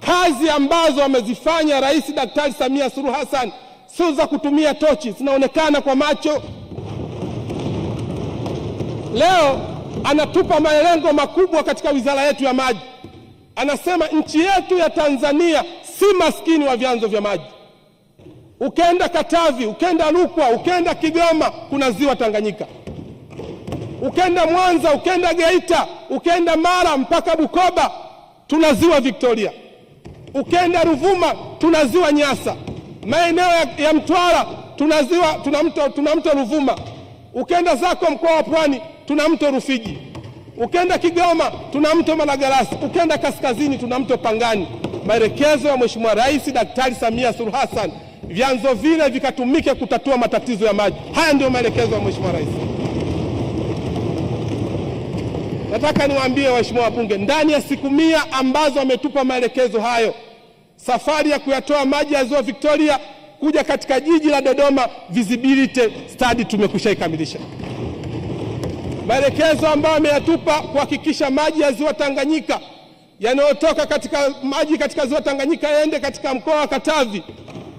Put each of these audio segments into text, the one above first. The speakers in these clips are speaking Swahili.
Kazi ambazo amezifanya Rais Daktari Samia Suluhu Hassan sio za kutumia tochi, zinaonekana kwa macho. Leo anatupa malengo makubwa katika wizara yetu ya maji. Anasema nchi yetu ya Tanzania si maskini wa vyanzo vya maji. Ukenda Katavi, ukenda Rukwa, ukenda Kigoma, kuna ziwa Tanganyika. Ukenda Mwanza, ukenda Geita, ukenda Mara mpaka Bukoba, tuna ziwa Victoria. Ukenda Ruvuma, tuna ziwa Nyasa. Maeneo ya Mtwara tuna mto Ruvuma. Ukenda zako mkoa wa Pwani, tuna mto Rufiji. Ukenda Kigoma, tuna mto Malagarasi. Ukenda kaskazini, tuna mto Pangani. Maelekezo ya Mheshimiwa Rais Daktari Samia Suluhu Hassan, vyanzo vile vikatumike kutatua matatizo ya maji. Haya ndio maelekezo ya Mheshimiwa Rais. Nataka niwaambie waheshimiwa wabunge, ndani ya siku 100 ambazo ametupa maelekezo hayo, safari ya kuyatoa maji ya ziwa Victoria kuja katika jiji la Dodoma, visibility study tumekwishaikamilisha. Maelekezo ambayo ameyatupa kuhakikisha maji ya ziwa Tanganyika yanayotoka katika ziwa Tanganyika yaende katika mkoa wa Katavi,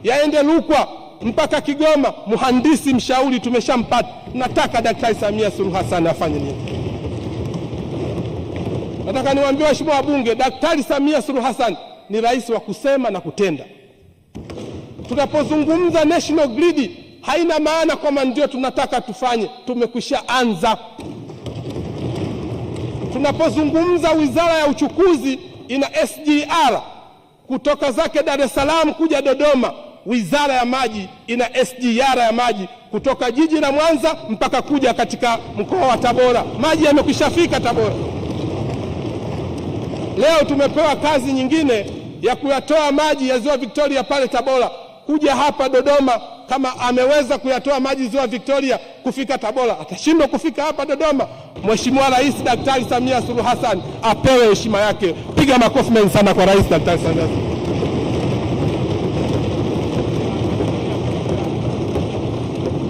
yaende Rukwa mpaka Kigoma, mhandisi mshauri tumeshampata. Nataka Daktari Samia Suluhu Hassan afanye nini? Nataka niwaambie waheshimiwa wabunge, Daktari Samia Suluhu Hassan ni rais wa kusema na kutenda. Tunapozungumza national grid, haina maana kwamba ndio tunataka tufanye, tumekwisha anza. Tunapozungumza wizara ya uchukuzi ina SGR kutoka zake Dar es Salaam kuja Dodoma, wizara ya maji ina SGR ya maji kutoka jiji la Mwanza mpaka kuja katika mkoa wa Tabora. Maji yamekwishafika Tabora. Leo tumepewa kazi nyingine ya kuyatoa maji ya ziwa Victoria pale Tabora kuja hapa Dodoma. Kama ameweza kuyatoa maji ziwa Victoria kufika Tabora, atashindwa kufika hapa Dodoma? Mheshimiwa Rais Daktari Samia Suluhu Hassan apewe heshima yake. Piga makofi mengi sana kwa Rais Daktari Samia.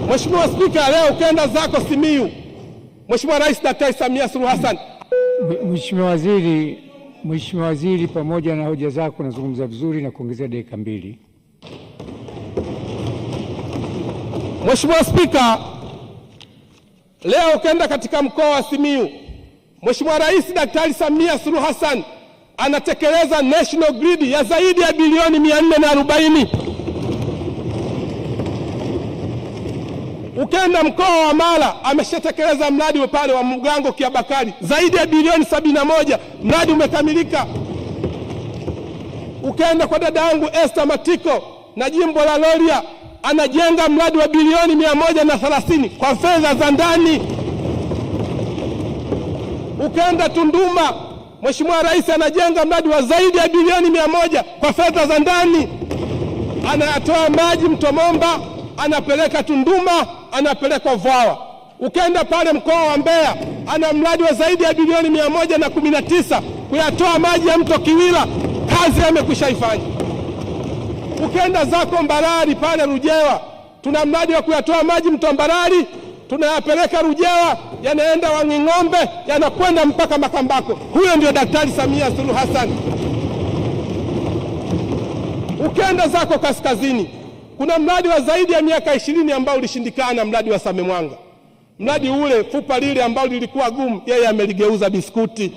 Mheshimiwa Spika, leo ukenda zako Simiyu, Mheshimiwa Rais Daktari Samia Suluhu Hassan. Mheshimiwa Waziri, pamoja na hoja zako nazungumza vizuri na kuongezea dakika 2. Mheshimiwa Spika, leo ukenda katika mkoa wa Simiyu, Mheshimiwa Rais Daktari Samia Suluhu Hassan anatekeleza national grid ya zaidi ya bilioni 440. Ukenda mkoa wa Mara, ameshatekeleza mradi pale wa Mgango Kiabakari zaidi ya bilioni 71, mradi umekamilika. Ukenda kwa dada yangu Esther Matiko na jimbo la Loria, anajenga mradi wa bilioni 130 kwa fedha za ndani. Ukenda Tunduma, Mheshimiwa Rais anajenga mradi wa zaidi ya bilioni 100 kwa fedha za ndani. Anatoa maji Mto Momba, anapeleka Tunduma, anapeleka Vwawa. Ukenda pale mkoa wa Mbeya, ana mradi wa zaidi ya bilioni 119 kuyatoa maji ya Mto Kiwila. Kazi amekwishaifanya. Ukenda zako Mbarali pale Rujewa, tuna mradi wa kuyatoa maji Mto Mbarali, tunayapeleka Rujewa, yanaenda Wanging'ombe, yanakwenda mpaka Makambako. Huyo ndio Daktari Samia Suluhu Hassan. Ukenda zako kaskazini, kuna mradi wa zaidi ya miaka 20 ambao ulishindikana, mradi wa Same Mwanga. Mradi ule fupa lile ambao lilikuwa gumu, yeye ameligeuza biskuti.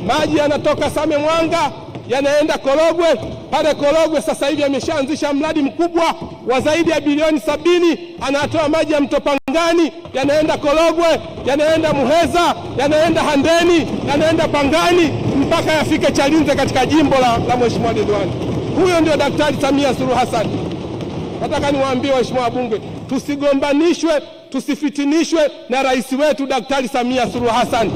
Maji yanatoka Same Mwanga yanaenda Korogwe. Pale Korogwe sasa hivi ameshaanzisha mradi mkubwa wa zaidi ya bilioni 70, anatoa maji ya Mto Pangani, yanaenda Korogwe, yanaenda Muheza, yanaenda Handeni, yanaenda Pangani mpaka yafike Chalinze katika jimbo la Mheshimiwa Ridhiwani. Huyo ndio Daktari Samia Suluhu Hassan. Nataka niwaambie waheshimiwa wabunge, tusigombanishwe, tusifitinishwe na rais wetu Daktari Samia Suluhu Hassan.